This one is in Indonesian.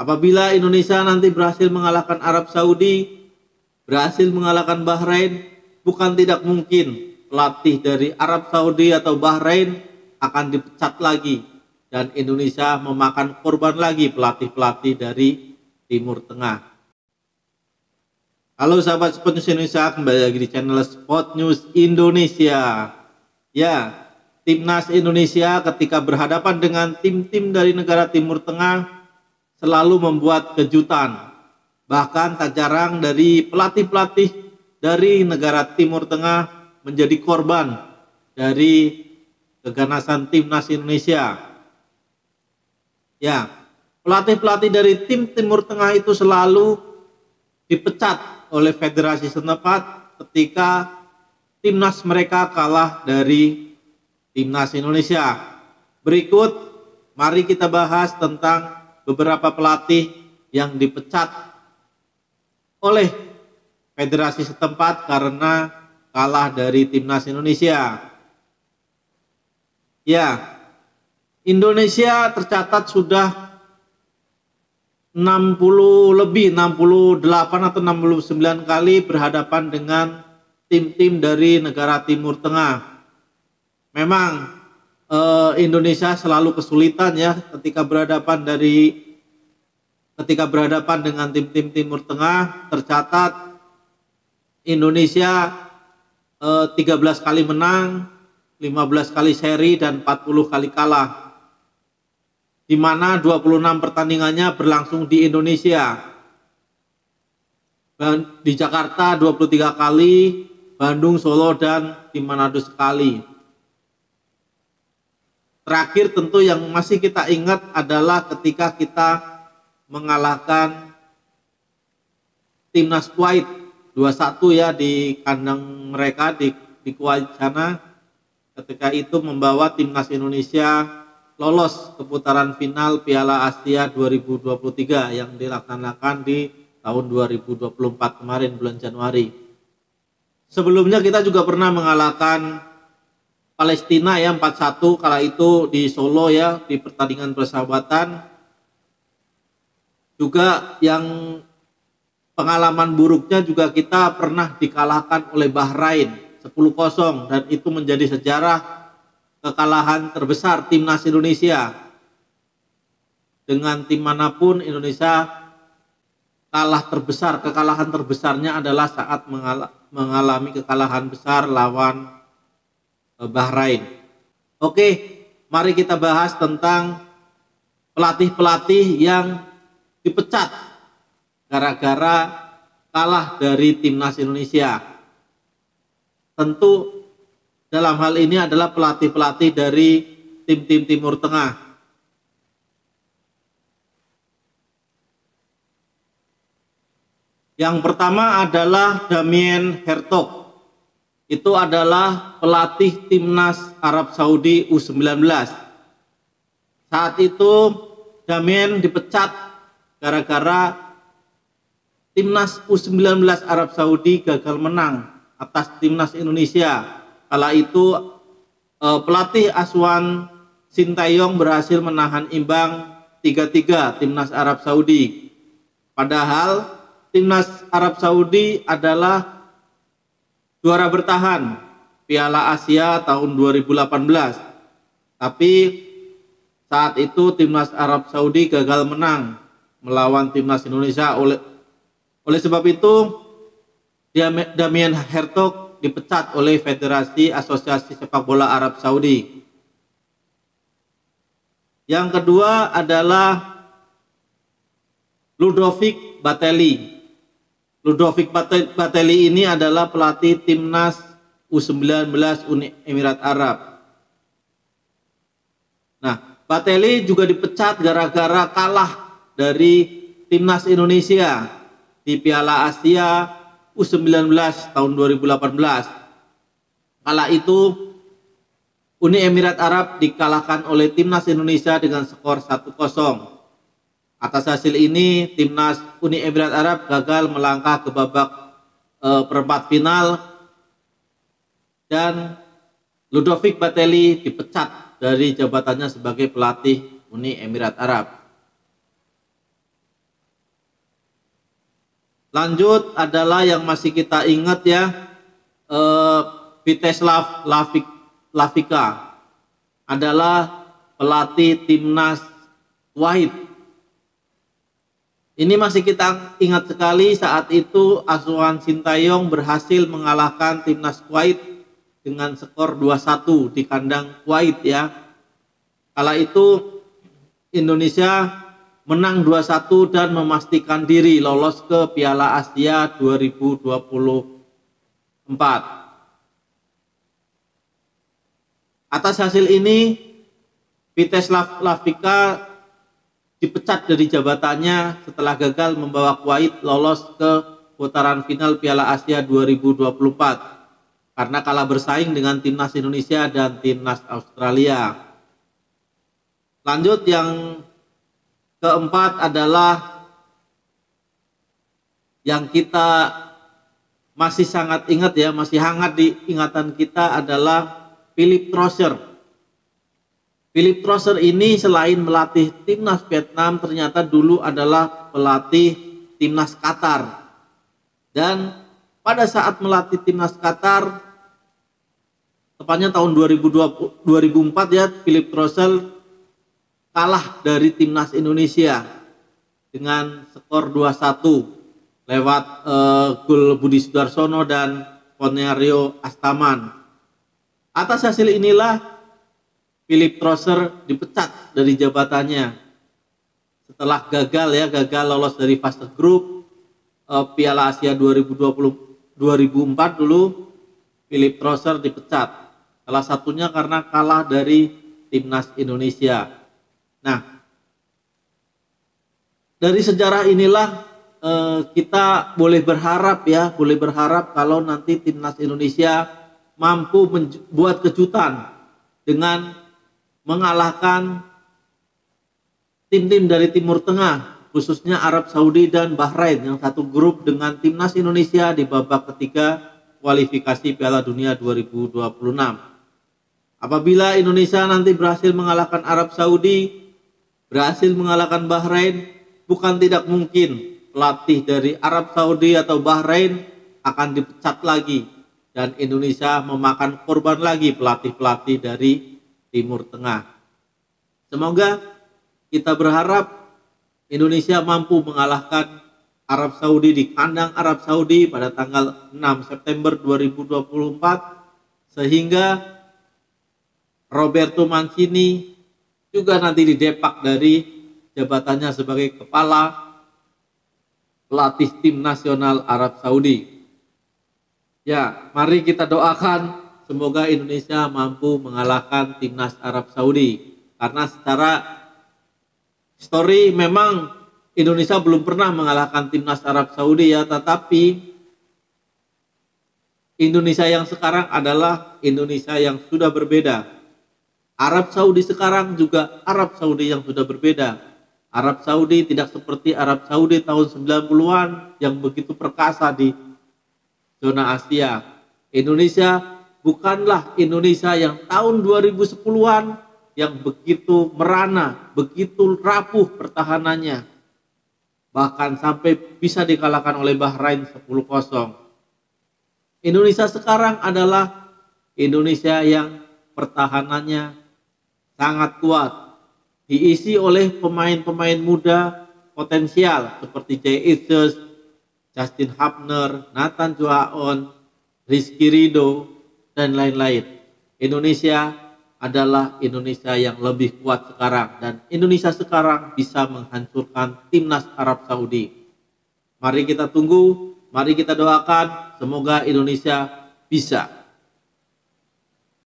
Apabila Indonesia nanti berhasil mengalahkan Arab Saudi, berhasil mengalahkan Bahrain, bukan tidak mungkin pelatih dari Arab Saudi atau Bahrain akan dipecat lagi dan Indonesia memakan korban lagi pelatih-pelatih dari Timur Tengah. Halo sahabat Sport News Indonesia, kembali lagi di channel Sport News Indonesia. Ya, timnas Indonesia ketika berhadapan dengan tim-tim dari negara Timur Tengah selalu membuat kejutan. Bahkan tak jarang dari pelatih-pelatih dari negara Timur Tengah menjadi korban dari keganasan timnas Indonesia. Ya, pelatih-pelatih dari tim Timur Tengah itu selalu dipecat oleh federasi setempat ketika timnas mereka kalah dari timnas Indonesia. Berikut mari kita bahas tentang beberapa pelatih yang dipecat oleh federasi setempat karena kalah dari timnas Indonesia. Ya, Indonesia tercatat sudah 68 atau 69 kali berhadapan dengan tim-tim dari negara Timur Tengah. Memang Indonesia selalu kesulitan ya ketika berhadapan dengan tim-tim Timur Tengah. Tercatat Indonesia 13 kali menang, 15 kali seri dan 40 kali kalah, di mana 26 pertandingannya berlangsung di Indonesia. Di Jakarta 23 kali, Bandung, Solo, dan di Manado sekali. Terakhir tentu yang masih kita ingat adalah ketika kita mengalahkan timnas Kuwait 2-1 ya di kandang mereka di Kuwait sana. Ketika itu membawa timnas Indonesia lolos ke putaran final Piala Asia 2023 yang dilaksanakan di tahun 2024 kemarin bulan Januari. Sebelumnya kita juga pernah mengalahkan Palestina ya 4-1 kala itu di Solo ya di pertandingan persahabatan. Juga yang pengalaman buruknya juga kita pernah dikalahkan oleh Bahrain 10-0 dan itu menjadi sejarah kekalahan terbesar timnas Indonesia. Dengan tim manapun Indonesia kalah terbesar, kekalahan terbesarnya adalah saat mengalami kekalahan besar lawan Bahrain. Oke, mari kita bahas tentang pelatih-pelatih yang dipecat gara-gara kalah dari timnas Indonesia. Tentu dalam hal ini adalah pelatih-pelatih dari tim-tim Timur Tengah. Yang pertama adalah Damien Hertog. Itu adalah pelatih timnas Arab Saudi U19. Saat itu Damien dipecat gara-gara timnas U19 Arab Saudi gagal menang atas timnas Indonesia. Kala itu pelatih Aswan Sintayong berhasil menahan imbang 3-3 timnas Arab Saudi. Padahal timnas Arab Saudi adalah juara bertahan Piala Asia tahun 2018. Tapi saat itu timnas Arab Saudi gagal menang melawan timnas Indonesia. Oleh sebab itu Damien Hertog dipecat oleh Federasi Asosiasi Sepak Bola Arab Saudi. Yang kedua adalah Ludovic Batelli. Ludovic Batelli ini adalah pelatih timnas U19 Uni Emirat Arab. Nah, Batelli juga dipecat gara-gara kalah dari timnas Indonesia di Piala Asia U19 tahun 2018. Kala itu Uni Emirat Arab dikalahkan oleh timnas Indonesia dengan skor 1-0. Atas hasil ini timnas Uni Emirat Arab gagal melangkah ke babak perempat final dan Ludovic Batelli dipecat dari jabatannya sebagai pelatih Uni Emirat Arab. Lanjut adalah yang masih kita ingat ya, Vítězslav Hlavička adalah pelatih timnas Kuwait. Ini masih kita ingat sekali, saat itu Asuhan Sintayong berhasil mengalahkan timnas Kuwait dengan skor 2-1 di kandang Kuwait ya. Kala itu Indonesia menang 2-1 dan memastikan diri lolos ke Piala Asia 2024. Atas hasil ini, Vítězslav Hlavička dipecat dari jabatannya setelah gagal membawa Kuwait lolos ke putaran final Piala Asia 2024 karena kalah bersaing dengan timnas Indonesia dan timnas Australia. Lanjut, yang keempat adalah yang kita masih sangat ingat ya, masih hangat di ingatan kita adalah Philippe Trousseur. Philippe Trousseur ini selain melatih timnas Vietnam, ternyata dulu adalah pelatih timnas Qatar. Dan pada saat melatih timnas Qatar, tepatnya tahun 2004 ya, Philippe Trousseur kalah dari timnas Indonesia dengan skor 2-1 lewat gol Budi Sudarsono dan Ponerio Astaman. Atas hasil inilah Philippe Trousseur dipecat dari jabatannya setelah gagal lolos dari fase grup Piala Asia 2004 dulu. Philippe Trousseur dipecat, salah satunya karena kalah dari timnas Indonesia. Nah, dari sejarah inilah kita boleh berharap kalau nanti timnas Indonesia mampu membuat kejutan dengan mengalahkan tim-tim dari Timur Tengah, khususnya Arab Saudi dan Bahrain yang satu grup dengan timnas Indonesia di babak ketiga kualifikasi Piala Dunia 2026. Apabila Indonesia nanti berhasil mengalahkan Arab Saudi, berhasil mengalahkan Bahrain, bukan tidak mungkin pelatih dari Arab Saudi atau Bahrain akan dipecat lagi dan Indonesia memakan korban lagi pelatih-pelatih dari Timur Tengah. Semoga kita berharap Indonesia mampu mengalahkan Arab Saudi di kandang Arab Saudi pada tanggal 6 September 2024 sehingga Roberto Mancini juga nanti didepak dari jabatannya sebagai kepala pelatih tim nasional Arab Saudi. Ya, mari kita doakan semoga Indonesia mampu mengalahkan timnas Arab Saudi. Karena secara histori memang Indonesia belum pernah mengalahkan timnas Arab Saudi ya, tetapi Indonesia yang sekarang adalah Indonesia yang sudah berbeda. Arab Saudi sekarang juga Arab Saudi yang sudah berbeda. Arab Saudi tidak seperti Arab Saudi tahun 90-an yang begitu perkasa di zona Asia. Indonesia bukanlah Indonesia yang tahun 2010-an yang begitu merana, begitu rapuh pertahanannya. Bahkan sampai bisa dikalahkan oleh Bahrain 10-0. Indonesia sekarang adalah Indonesia yang pertahanannya sangat kuat, diisi oleh pemain-pemain muda potensial seperti Jay Itzes, Justin Hapner, Nathan Joaon, Rizky Ridho, dan lain-lain. Indonesia adalah Indonesia yang lebih kuat sekarang, dan Indonesia sekarang bisa menghancurkan timnas Arab Saudi. Mari kita tunggu, mari kita doakan, semoga Indonesia bisa.